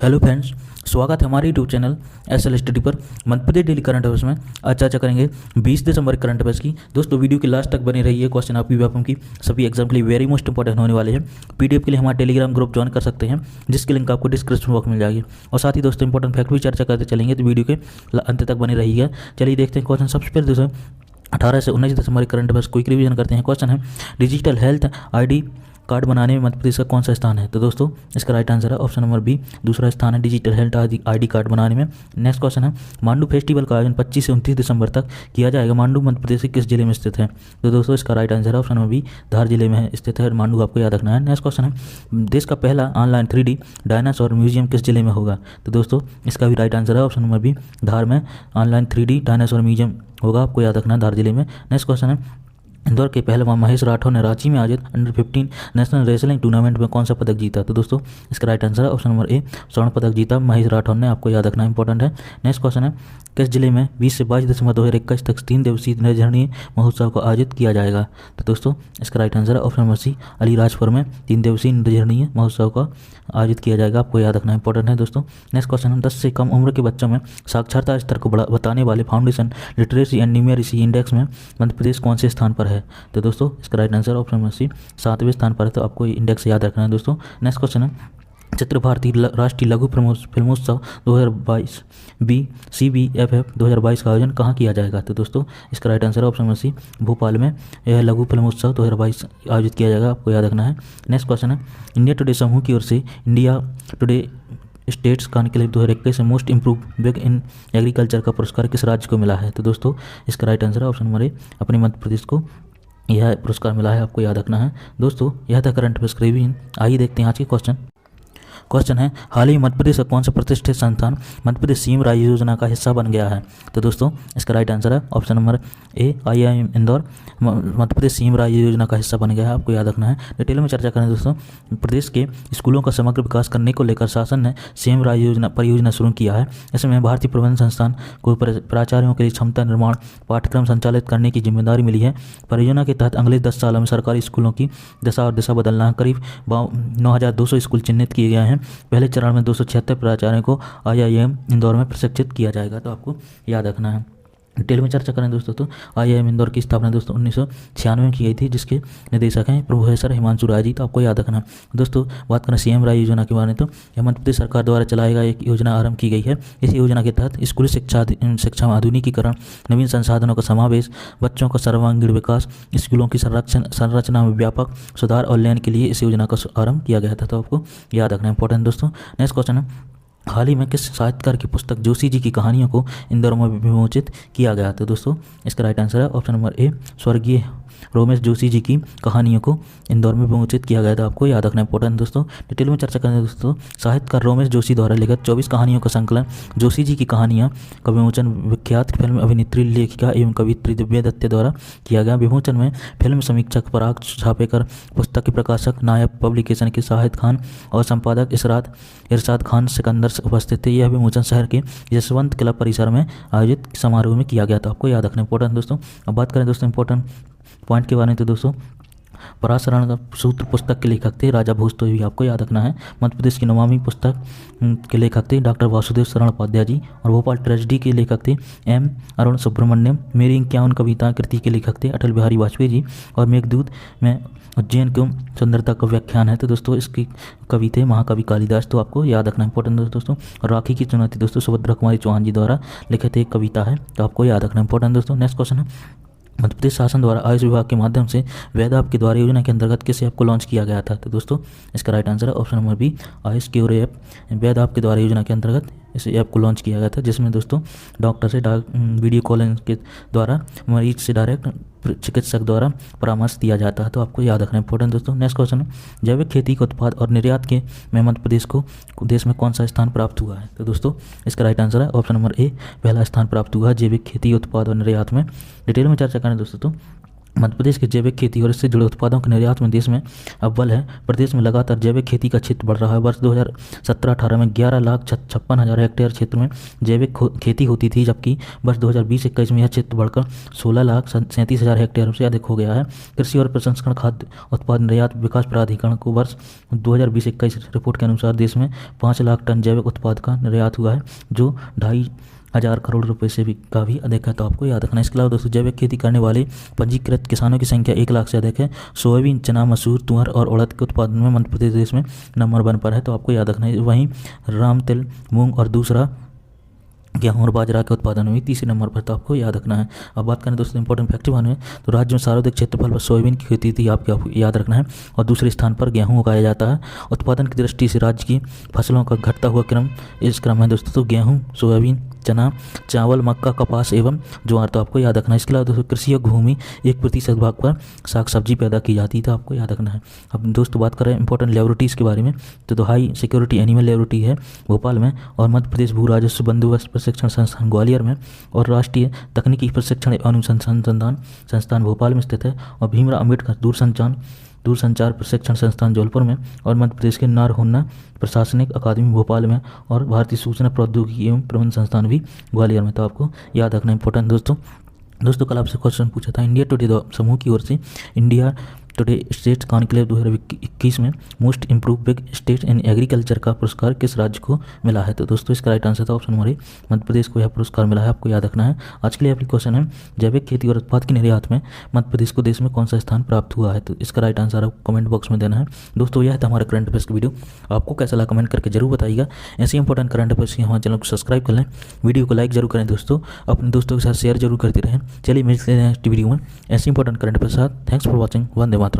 Hello friends, स्वागत है हमारे यूट्यूब चैनल एसएल स्टडी पर। Madhya Pradesh daily current affairs में आज चर्चा करेंगे 20 दिसंबर करंट अफेयर्स की। दोस्तों वीडियो की लास्ट तक बनी रही है। क्वेश्चन आपकी व्यापम की सभी एग्जाम के लिए वेरी मोस्ट इंपॉर्टेंट होने वाले हैं। पीडीएफ के लिए हमारा टेलीग्राम ग्रुप ज्वाइन कर सकते हैं, जिसकी लिंक आपको डिस्क्रिप्शन बॉक्स में मिल जाएगी। और साथ ही दोस्तों इंपॉर्टेंट फैक्ट भी चर्चा करते चलेंगे, तो वीडियो के अंत तक बनी रही है। चलिए देखते हैं क्वेश्चन। सबसे पहले दोस्तों 18 से 19 दिसंबर करंट अफेयर्स क्विक रिवीजन करते हैं। क्वेश्चन है डिजिटल हेल्थ आईडी कार्ड बनाने में मध्य प्रदेश का कौन सा स्थान है? तो दोस्तों इसका राइट आंसर है ऑप्शन नंबर बी, दूसरा स्थान है डिजिटल हेल्थ आईडी कार्ड बनाने में। नेक्स्ट क्वेश्चन है मांडू फेस्टिवल का आयोजन 25 से 29 दिसंबर तक किया जाएगा। मांडू मध्य प्रदेश के किस जिले में स्थित है? तो दोस्तों इसका राइट आंसर है ऑप्शन नंबर बी, धार जिले में स्थित है मांडू, आपको याद रखना है। नेक्स्ट क्वेश्चन है देश का पहला ऑनलाइन 3D डायनासोर म्यूजियम किस जिले में होगा? तो दोस्तों इसका भी राइट आंसर है ऑप्शन नंबर बी, धार में ऑनलाइन 3D डायनासोर म्यूजियम होगा, आपको याद रखना है धार जिले में। नेक्स्ट क्वेश्चन है इंदौर के पहलवान महेश राठौर ने रांची में आयोजित अंडर 15 नेशनल रेसलिंग टूर्नामेंट में कौन सा पदक जीता? तो दोस्तों इसका राइट आंसर है ऑप्शन नंबर ए, स्वर्ण पदक जीता महेश राठौर ने, आपको याद रखना इंपॉर्टेंट है। नेक्स्ट क्वेश्चन है किस जिले में 20 से 22 दिसंबर 2021 तक 3 दिवसीय नजरणी महोत्सव को आयोजित किया जाएगा? तो दोस्तों इसका राइट आंसर है ऑप्शन नंबर सी, अलीराजपुर में 3 दिवसीय नजरणी महोत्सव का आयोजित किया जाएगा, आपको याद रखना इंपॉर्टेंट है दोस्तों। नेक्स्ट क्वेश्चन है 10 से कम उम्र के बच्चों में साक्षरता स्तर को बताने वाले foundation literacy and numeracy index में मध्य प्रदेश कौन से स्थान पर है? तो दोस्तों इसका right answer option number C, 7वें स्थान पर है, तो आपको इंडेक्स याद रखना है दोस्तों। नेक्स्ट क्वेश्चन है चित्र भारती राष्ट्रीय लघु फिल्मोत्सव 2022 CBFF 2022 का आयोजन कहाँ किया जाएगा? तो दोस्तों इसका right answer option number C, Bhopal में यह लघु फिल्मोत्सव 2022 आयोजित किया जाएगा, आपको याद रखना है। नेक्स्ट क्वेश्चन है इंडिया टुडे समूह की ओर से इंडिया टुडे स्टेट्स कॉन्क्लेव 2021 से most improve big in agriculture का पुरस्कार किस राज्य को मिला है? तो दोस्तों इसका राइट आंसर है ऑप्शन नंबर ए, अपने मध्य प्रदेश को यह पुरस्कार मिला है, आपको याद रखना है दोस्तों। यह था करंट अफेयर्स रिवीजन। आइए देखते हैं आज के क्वेश्चन है हाल ही मध्य प्रदेश का कौन सा प्रतिष्ठित संस्थान मध्य प्रदेश सीएम राज्य योजना का हिस्सा बन गया है? तो दोस्तों इसका राइट आंसर है option number A, IIM Indore Madhya Pradesh CM राज्य योजना का हिस्सा बन गया है, आपको याद रखना है। डिटेल में चर्चा करें दोस्तों, प्रदेश के स्कूलों का समग्र विकास करने को लेकर शासन ने सीएम राज्य योजना परियोजना शुरू किया है। इसमें भारतीय प्रबंधन संस्थान को प्राचार्यों के लिए क्षमता निर्माण पाठ्यक्रम संचालित करने की जिम्मेदारी मिली है। परियोजना के तहत अगले 10 सालों में सरकारी स्कूलों की दशा और दिशा बदलना है। करीब 9200 स्कूल चिन्हित किए गए हैं। पहले चरण में 276 प्राचार्यों को IIM इंदौर में प्रशिक्षित किया जाएगा, तो आपको याद रखना है। डिटेल में चर्चा करें दोस्तों, तो IIM इंदौर की स्थापना दोस्तों 1996 में की गई थी, जिसके निदेशक हैं प्रोफेसर हिमांशु राय जी, तो आपको याद रखना। दोस्तों बात करें सीएम राय योजना के बारे में, तो यह मध्य प्रदेश सरकार द्वारा चलाएगा एक योजना आरंभ की गई है। इस योजना के तहत स्कूली शिक्षा में आधुनिकीकरण, नवीन संसाधनों का समावेश, बच्चों का सर्वांगीण विकास, स्कूलों की संरचना में व्यापक सुधार और लयन के लिए इस योजना का आरंभ किया गया था, तो आपको याद रखना इंपॉर्टेंट दोस्तों। नेक्स्ट क्वेश्चन है हाल ही में किस साहित्यकार की पुस्तक जोशी जी की कहानियों को इंदौर में विमोचित किया गया? तो दोस्तों इसका राइट आंसर है ऑप्शन नंबर ए, स्वर्गीय रोमेश जोशी जी की कहानियों को इंदौर में विमोचित किया गया था, आपको याद रखना इंपॉर्टेंट दोस्तों। डिटेल में चर्चा करें दोस्तों, साहित्यकार रोमेश जोशी द्वारा लिखित 24 कहानियों का संकलन जोशी जी की कहानियाँ का विमोचन विख्यात फिल्म अभिनेत्री, लेखिका एवं कवित्री दिव्या दत्ते द्वारा किया गया। विमोचन में फिल्म समीक्षक पराग छापेकर, पुस्तक के प्रकाशक नायब पब्लिकेशन के शाहिद खान और संपादक इरशाद खान सिकंदर उपस्थित थे। यह विमोचन शहर के यशवंत क्लब परिसर में आयोजित समारोह में किया गया था, आपको याद रखना इंपॉर्टेंट दोस्तों। अब बात करें दोस्तों इंपॉर्टेंट पॉइंट के बारे में, तो दोस्तों पराशरण का सूत्र पुस्तक के लेखक थे राजा भोज, तो ये आपको याद रखना है। मध्य प्रदेश की नमामि पुस्तक के लेखक थे डॉक्टर वासुदेव शरण उपाध्याय जी, और भोपाल ट्रेजेडी के लेखक थे M अरुण सुब्रमण्यम। मेरी इक्यावन कविता कृति के लेखक थे अटल बिहारी वाजपेयी जी, और मेघदूत में उज्जैन क्यों सुंदरता का व्याख्यान है, तो दोस्तों इसकी कवि थे महाकवि कालिदास, तो आपको याद रखना इंपॉर्टेंट दोस्तों। और राखी की चुनौती दोस्तों सुभद्रा कुमारी चौहान जी द्वारा लिखित एक कविता है, तो आपको याद रखना इंपॉर्टेंट दोस्तों। नेक्स्ट क्वेश्चन है मध्य प्रदेश शासन द्वारा आयुष विभाग के माध्यम से वैध ऐप के द्वारा योजना के अंतर्गत किस ऐप को लॉन्च किया गया था? तो दोस्तों इसका राइट आंसर है option number B, AYUSH cure app वैध ऐप के द्वारा योजना के अंतर्गत इस ऐप को लॉन्च किया गया था, जिसमें दोस्तों डॉक्टर से वीडियो कॉलिंग के द्वारा मरीज से डायरेक्ट चिकित्सक द्वारा परामर्श दिया जाता है, तो आपको याद रखना इंपॉर्टेंट दोस्तों। नेक्स्ट क्वेश्चन है जैविक खेती के उत्पाद और निर्यात के में मध्य प्रदेश को देश में कौन सा स्थान प्राप्त हुआ है? तो दोस्तों इसका राइट आंसर है ऑप्शन नंबर ए, पहला स्थान प्राप्त हुआ जैविक खेती उत्पाद और निर्यात में। डिटेल में चर्चा करें दोस्तों, तो मध्य प्रदेश के जैविक खेती और इससे जुड़े उत्पादों के निर्यात में देश में अव्वल है। प्रदेश में लगातार जैविक खेती का क्षेत्र बढ़ रहा है। वर्ष 2017-18 में 11,56,000 हेक्टेयर क्षेत्र में जैविक खेती होती थी, जबकि वर्ष 2020-21 में यह क्षेत्र बढ़कर 16,37,000 हेक्टेयर से अधिक हो गया है। कृषि और प्रसंस्करण खाद्य उत्पाद निर्यात विकास प्राधिकरण को वर्ष 2020-21 रिपोर्ट के अनुसार देश में 5 लाख टन जैविक उत्पाद का निर्यात हुआ है, जो 2,500 करोड़ रुपए से भी काफ़ी अधिक है। तो आपको याद रखना है। इसके अलावा दोस्तों जैविक खेती करने वाले पंजीकृत किसानों की संख्या 1 लाख से अधिक है। सोयाबीन, चना, मसूर, तुअर और उड़द के उत्पादन में मध्य प्रदेश देश में नंबर 1 पर है। तो आपको याद रखना है। वहीं राम, तिल, मूंग और दूसरा गेहूं और बाजरा के उत्पादन में तीसरे नंबर पर। तो आपको याद रखना है। अब बात करें दोस्तों इंपॉर्टेंट फैक्ट के बारे में, तो राज्य में सर्वाधिक क्षेत्रफल पर सोयाबीन की खेती थी, आपको याद रखना है, और दूसरे स्थान पर गेहूं उगाया जाता है। उत्पादन की दृष्टि से राज्य की फसलों का घटता हुआ इस क्रम है दोस्तों। तो गेहूँ, सोयाबीन, चना, चावल, मक्का, कपास एवं ज्वार। तो आपको याद रखना है। इसके अलावा दोस्तों कृषि भूमि 1% भाग पर साग सब्जी पैदा की जाती है। तो आपको याद रखना है। अब दोस्तों बात करें इंपॉर्टेंट लेबोरेटरीज़ के बारे में, तो हाई सिक्योरिटी एनिमल लेबोरेटरी है भोपाल में, और मध्य प्रदेश भू राजस्व बंदोबस्त प्रशिक्षण संस्थान ग्वालियर में, और राष्ट्रीय तकनीकी प्रशिक्षण अनुसंधान संस्थान भोपाल में स्थित है, और भीमराव अम्बेडकर दूरसंचार प्रशिक्षण संस्थान जौनपुर में, और मध्य प्रदेश के नारहोन्ना प्रशासनिक अकादमी भोपाल में, और भारतीय सूचना प्रौद्योगिकी एवं प्रबंध संस्थान भी ग्वालियर में। तो आपको याद रखना इंपॉर्टेंट दोस्तों कल आपसे क्वेश्चन पूछा था इंडिया टुडे समूह की ओर से इंडिया टुडे स्टेट कॉन्क्लेव 2021 में most improve state in agriculture का पुरस्कार किस राज्य को मिला है। तो दोस्तों इसका राइट आंसर था option number A, Madhya Pradesh को यह पुरस्कार मिला है। आपको याद रखना है। आज के लिए आपकी क्वेश्चन है जैविक खेती और उत्पाद की निर्यात में मध्य प्रदेश को देश में कौन सा स्थान प्राप्त हुआ है। तो इसका राइट आंसर आपको कमेंट बॉक्स में देना है। दोस्तों यह था हमारा करंट अफेयर्स की वीडियो। आपको कैसा लगा कमेंट करके जरूर बताइएगा। ऐसे इंपॉर्टेंट करंट अफेयर्स के हमारे चैनल को सब्सक्राइब कर लें, वीडियो को लाइक जरूर करें दोस्तों, अपने दोस्तों के साथ शेयर जरूर करते रहें। चलिए मिलते हैं नेक्स्ट वीडियो में ऐसे इंपॉर्टेंट करंट अफेयर्स के साथ। Thanks for watching. Vande Mataram.